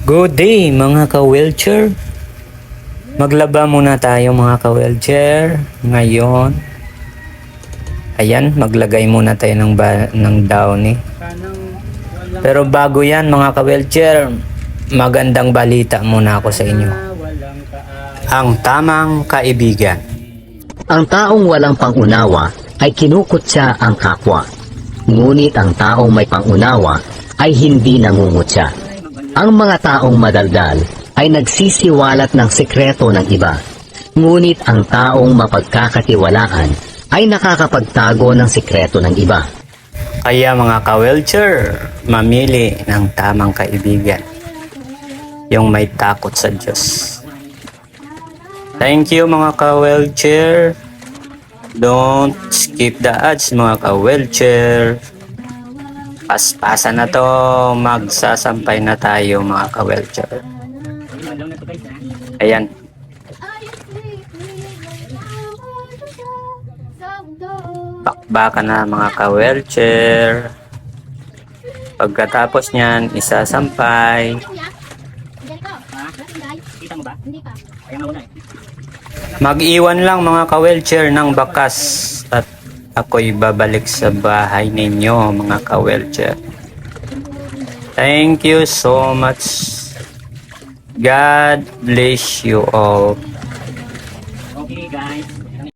Good day mga ka-wheelchair. Maglaba muna tayo mga ka-wheelchair. Ngayon, ayan, maglagay muna tayo ng downy. Pero bago yan mga ka-wheelchair, magandang balita muna ako sa inyo. Ang tamang kaibigan. Ang taong walang pangunawa ay kinukutya ang kapwa. Ngunit ang taong may pangunawa ay hindi nangungutya. Ang mga taong madaldal ay nagsisiwalat ng sekreto ng iba. Ngunit ang taong mapagkakatiwalaan ay nakakapagtago ng sekreto ng iba. Kaya mga ka-wheelchair, mamili ng tamang kaibigan. Yung may takot sa Diyos. Thank you mga ka-wheelchair. Don't skip the ads mga ka-wheelchair. Paspasan na to, magsasampay na tayo mga ka-wheelchair. Ayan. Bakbakan na mga ka-wheelchair. Pagkatapos niyan, isasampay. Mag-iwan lang mga ka-wheelchair ng bakas at ako'y babalik sa bahay ninyo mga ka-wheelchair. Thank you so much. God bless you all.